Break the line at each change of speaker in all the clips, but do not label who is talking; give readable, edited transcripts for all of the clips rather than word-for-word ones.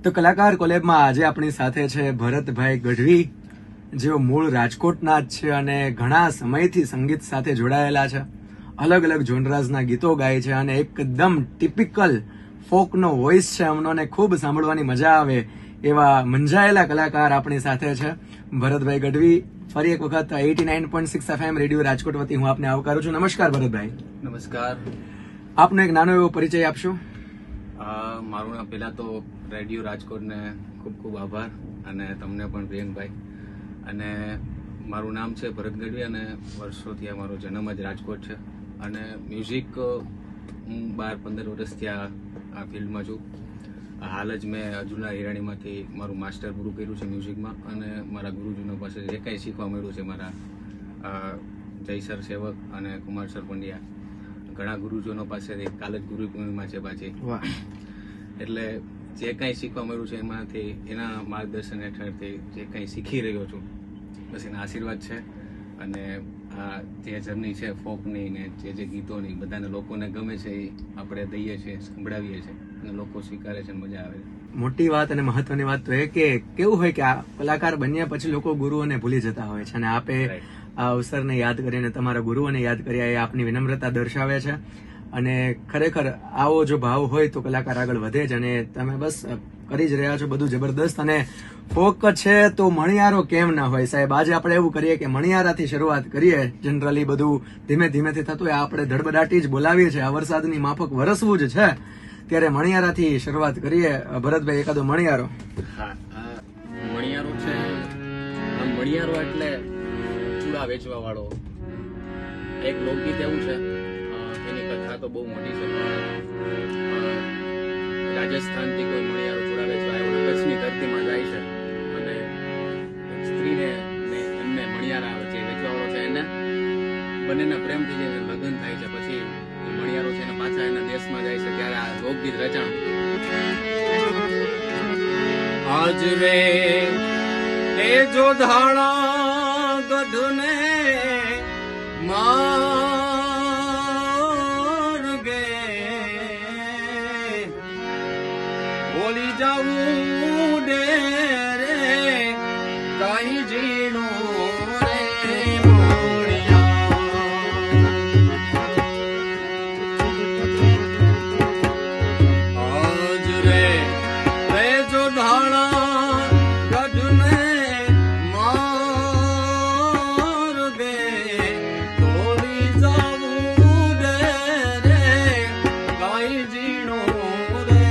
તો કલાકાર કોલેબમાં આજે આપણી સાથે છે ભરતભાઈ ગઢવી, જેઓ મૂળ રાજકોટના જ છે અને ઘણા સમયથી સંગીત સાથે જોડાયેલા છે. અલગ અલગ જોનરાઝના ગીતો ગાય છે અને એકદમ ટિપિકલ ફોકનો વોઇસ છે એમનો, અને ખૂબ સાંભળવાની મજા આવે એવા મંજાયેલા કલાકાર આપણી સાથે છે ભરતભાઈ ગઢવી. ફરી એક વખત 89.6 FM રેડિયો રાજકોટ વતી હું આપને આવકારું છું. નમસ્કાર ભરતભાઈ.
નમસ્કાર.
આપનો એક નાનો એવો પરિચય આપશો?
મારું નામ પહેલા તો રેડિયો રાજકોટને ખૂબ ખૂબ આભાર, અને તમને પણ પ્રિયંકભાઈ. અને મારું નામ છે ભરત ગઢવી અને વર્ષોથી મારો જન્મ જ રાજકોટ છે. અને મ્યુઝિક હું 12-15 વર્ષથી આ ફિલ્ડમાં છું. હાલ જ મેં અર્જુના હિરાણીમાંથી મારું માસ્ટર પૂરું કર્યું છે મ્યુઝિકમાં, અને મારા ગુરુજીનો પાસે જે કંઈ શીખવા મળ્યું છે મારા જય સર સેવક અને કુમાર સર પંડ્યા, ઘણા ગુરુજીનો પાસેથી. કાલ જ ગુરુ પૂર્ણિમા છે પાછી, એટલે જે કંઈ શીખવા મળ્યું છે એમાંથી, એના માર્ગદર્શન હેઠળથી જે કંઈ શીખી રહ્યો છું, બસ એના આશીર્વાદ છે. અને આ જે જર્ની છે ફોકની ને જે ગીતોની બધાને લોકોને ગમે છે એ આપણે દઈએ છીએ, સંભળાવીએ છીએ અને લોકો સ્વીકારે છે, મજા આવે છે.
મોટી વાત અને મહત્વની વાત તો એ કે કેવું હોય કે આ કલાકાર બન્યા પછી લોકો ગુરુઓને ભૂલી જતા હોય છે, અને આપે આ અવસરને યાદ કરીને તમારા ગુરુઓને યાદ કર્યા એ આપની વિનમ્રતા દર્શાવે છે. અને ખરેખર આવો જો ભાવ હોય તો કલાકાર આગળ વધે જ, અને તમે બસ કરી જ રહ્યા છો બધું જબરદસ્ત. અને ફોક છે તો મણિયારો કેમ ના હોય સાહેબ? આજે આપણે એવું કરીએ કે મણિયારાથી શરૂઆત કરીએ. જનરલી બધું ધીમે ધીમેથી થતું હોય, આપણે ધડબડાટી જ બોલાવીએ છીએ. આ વરસાદની માફક વરસવું જ છે, ત્યારે મણિયારાથી શરૂઆત કરીએ. ભરતભાઈ, એકાદો મણિયારો.
મણિયારો છે, મણિયારો એટલે ચૂડા વેચવા વાળો એક લોકગીત એવું છે. એની કથા તો બહુ મોટી છે. રાજસ્થાનથી કોઈ મણિયારો ચૂડા વેચવા આવ્યો, કચ્છની ધરતીમાં જાય છે અને એક સ્ત્રીને એમને મણિયારા જે વેચવા વાળો છે એને બંનેના પ્રેમથી જે લગ્ન થાય છે, પછી મણિયારો છે એને પાછા એના દેશમાં જાય છે, ત્યારે આ લોકગીત રચાણું. આજ રે એ જો ધાણા ગઢને માર ગે બોલી જાવું દે રે કાઈ જીણું રે આજ રે રે જો ધાણા ગઢને માર ગે બોલી જાવું દે રે કાઈ જીણું રે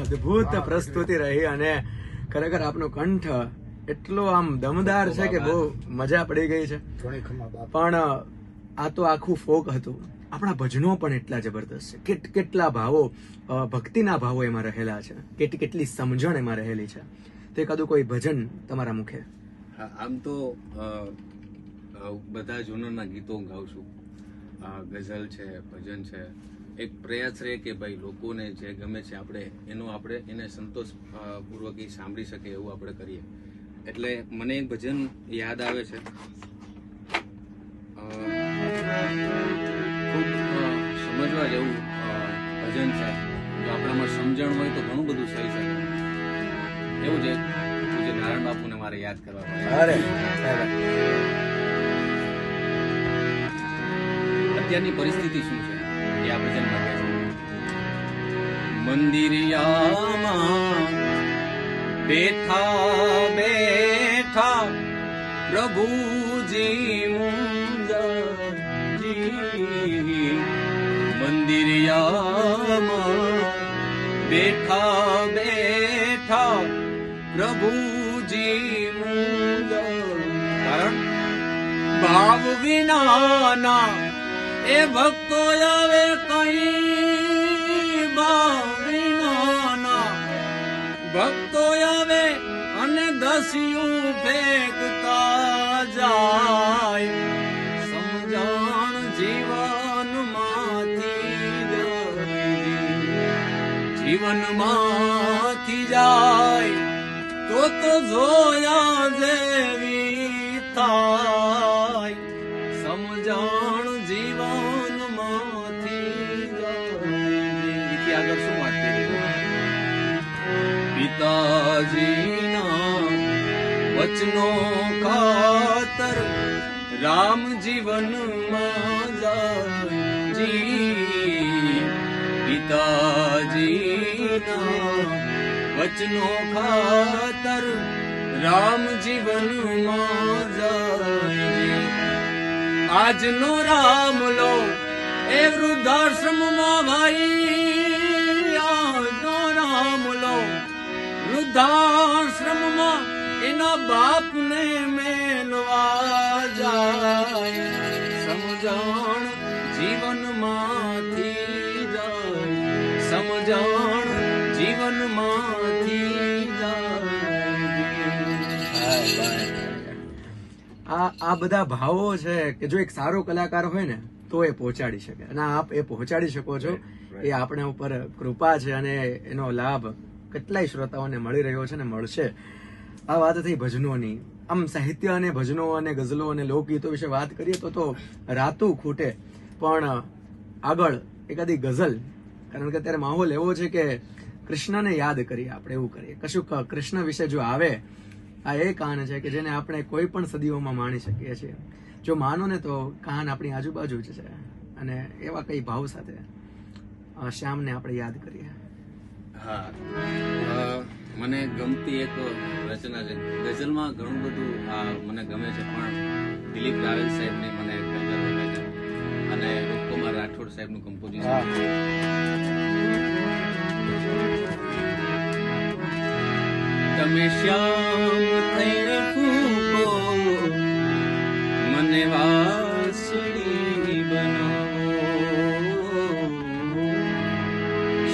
અદભુત પ્રસ્તુતિ રહી, અને ખરેખર આપનો કંઠ એટલો આમ દમદાર છે કે બહુ મજા પડી ગઈ છે. પણ આ તો આખું ફોક હતું. આપણા ભજનો પણ એટલા જબરદસ્ત છે. કેટલા ભાવો, ભક્તિના ભાવો એમાં રહેલા છે, કેટલી સમજણ એમાં રહેલી છે. તો એકાદું કોઈ ભજન તમારા મુખે?
આમ તો બધા જૂનોના ગીતો ગાઉં છું. ગઝલ છે, ભજન છે. એક પ્રયાસ રહે કે ભાઈ લોકોને જે ગમે છે આપણે એને સંતોષ પૂર્વક સાંભળી શકે એવું આપણે કરીએ. એટલે મને એક ભજન યાદ આવે છે, ખૂબ સમજવા જેવું ભજન છે. જો આપણામાં સમજણ હોય તો ઘણું બધું થઈ શકે. એવું છે પૂજ્ય નારાયણ બાપુને મારે યાદ કરવા પડે. અત્યારની પરિસ્થિતિ શું છે એ આ ભજન માટે છે. મંદિરિયામાં બેઠા બેઠા પ્રભુજી મુંજ બેઠા બેઠા પ્રભુજી મૂંઝ કારણ ભાવ વિનાના એ ભક્તો આવે કઈ ભાવ વિનાના ભક્તો આવે અને દસિયું ફેંકતા જાય સમજણ જીવનમાંથી જાય તો જોયા જેવી થાય સમજણ જીવનમાંથી જાય આગળ શું વાત કરી પિતાજીના વચનો ખાતર રામ જીવનમાં જાય પિતાજીના વચનો ખાતર રામ જીવનમાં જાય આજનો રામ લો એ વૃદ્ધાશ્રમમાં ભાઈ આજનો રામ લો વૃદ્ધાશ્રમમાં એના બાપને મેલવા જાય સમજણ જીવનમાંથી જાય સમજણ જીવનમાંથી
આ બધા ભાવો છે કે જો એક સારો કલાકાર હોય ને તો એ પહોંચાડી શકે અને આપ એ પહોંચાડી શકો છો એ આપણે ઉપર કૃપા છે અને એનો લાભ કેટલાય શ્રોતાઓને મળી રહ્યો છે ને મળશે. આ વાત થઈ ભજનોની. આમ સાહિત્ય અને ભજનો અને ગઝલો અને લોકગીતો વિશે વાત કરીએ તો રાતું ખૂટે. પણ આગળ એકાદી ગઝલ, કારણ કે અત્યારે માહોલ એવો છે કે કૃષ્ણને યાદ કરીએ, આપણે એવું કરીએ કશું કૃષ્ણ વિશે જો આવે. આ એ કાન છે કે જેને આપણે કોઈ પણ સદીઓમાં માણી શકીએ છીએ. જો માનો ને તો કાન આપણી આજુબાજુ જ છે અને એવા કઈ ભાવ સાથે શ્યામને આપણે યાદ કરીએ.
હા, મને ગમતી એક રચના છે ગઝલમાં. ઘણું બધું મને ગમે છે, પણ દિલીપ રાવલ સાહેબની મને ગઝલ ગમે છે અને રૂપકુમાર રાઠોડ સાહેબનું કમ્પોઝિશન. તમે શ્યામ થઈને ફૂકો મને વાસળી બનાવો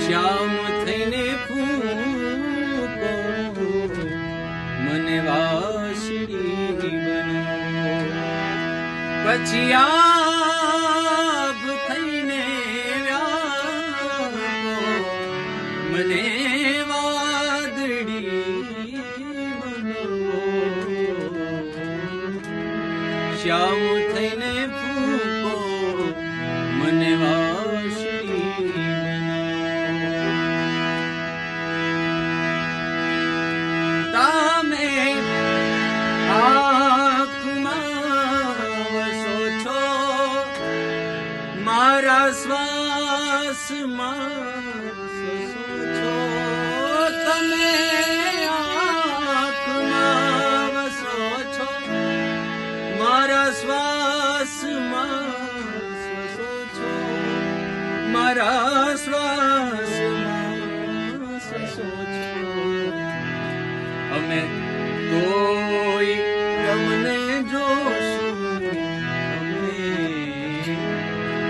શ્યામ થઈને ફૂકો મને વાસળી બનાવો પછી આપ થઈને વ્યાપો મને શ્યામ થઈને ફૂકો મને વાસળી બનાવો તમે આંખમાં વસો છો મારા શ્વાસમાં વસો છો તમે આંખમાં વસો છો મારા શ્વાસમાં શ્વસો છો મારા શ્વાસમાં શ્વસો છો અમે તોય તમને જોશું અમે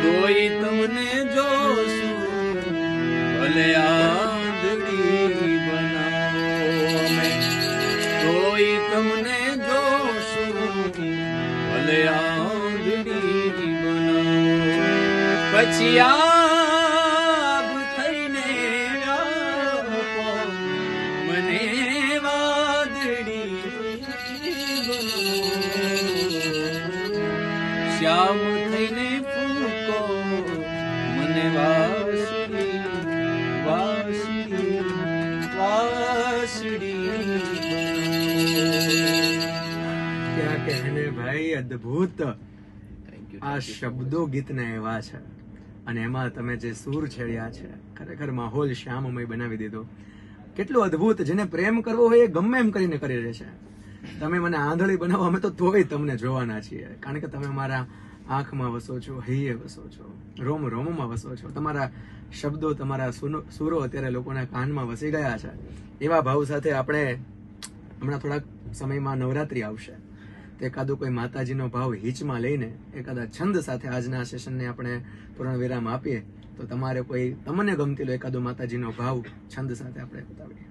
તોય તમને જોશું ભલે આંધળી બનાવો અમે તોય તમને જોશું ભલે આંધળી બનાવો પછી આપ થઈને વ્યાપો મને વાદળી બનાવો શ્યામ થઈને ફૂકો મને વાસળી વાસળી વાસળી
क्या कहने भाई, અદ્ભુત. આ શબ્દો ગીતના એવા છે અને એમાં તમે જે સૂર છેડ્યા છે ખરેખર માહોલ શ્યામમય બનાવી દીધો. કેટલું અદ્ભુત. જેને પ્રેમ કરવો હોય એ ગમે એમ કરીને કરી રહે છે. તમે મને આંધળી બનાવો અમે તો તોય તમને જોવાના છીએ, કારણ કે તમે અમારા આંખમાં વસો છો, હૈયે વસો છો, રોમ રોમમાં વસો છો. તમારા શબ્દો, તમારા સુરો અત્યારે લોકોના કાનમાં વસી ગયા છે. એવા ભાવ સાથે આપણે હમણાં થોડાક સમયમાં નવરાત્રી આવશે, તો એકાદો કોઈ માતાજીનો ભાવ હીચમાં લઈને એકાદા છંદ સાથે આજના સેશનને આપણે પૂર્ણ વિરામ આપીએ. તો તમારે કોઈ તમને ગમતી લો એકાદો માતાજીનો ભાવ છંદ સાથે આપણે બતાવીએ.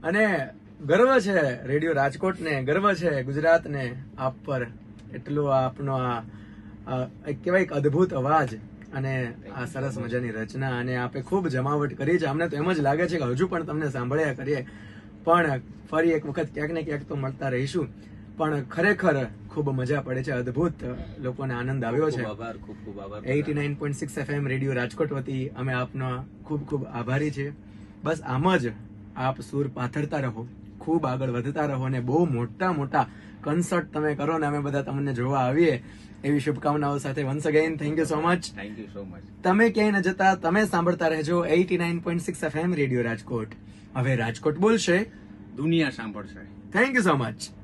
અને ગર્વ છે રેડિયો રાજકોટને, ગર્વ છે ગુજરાતને આપ પર. એટલું આપનો આ કહેવાય એક અદ્ભુત અવાજ અને આ સરસ મજાની રચના, અને આપે ખૂબ જમાવટ કરી છે. અમને તો એમ જ લાગે છે કે હજુ પણ તમને સાંભળ્યા કરીએ, પણ ફરી એક વખત ક્યાંક ને ક્યાંક તો મળતા રહીશું. પણ ખરેખર ખૂબ મજા પડે છે, અદ્ભુત લોકોને આનંદ આવ્યો છે.
ખૂબ આભાર.
89.6 FM રેડિયો રાજકોટ વતી અમે આપનો ખૂબ ખૂબ આભારી છીએ. બસ આમ જ આપ સુર પાથરતા રહો, ખૂબ આગળ વધતા રહો, અને બહુ મોટા મોટા કન્સર્ટ તમે કરો ને અમે બધા તમને જોવા આવીએ એવી શુભકામનાઓ સાથે once again thank you so much.
Thank you so much.
તમે ક્યાંય ન જતા, તમે સાંભળતા રહેજો 89.6 FM રેડિયો રાજકોટ. હવે રાજકોટ બોલશે,
દુનિયા સાંભળશે.
Thank you so much.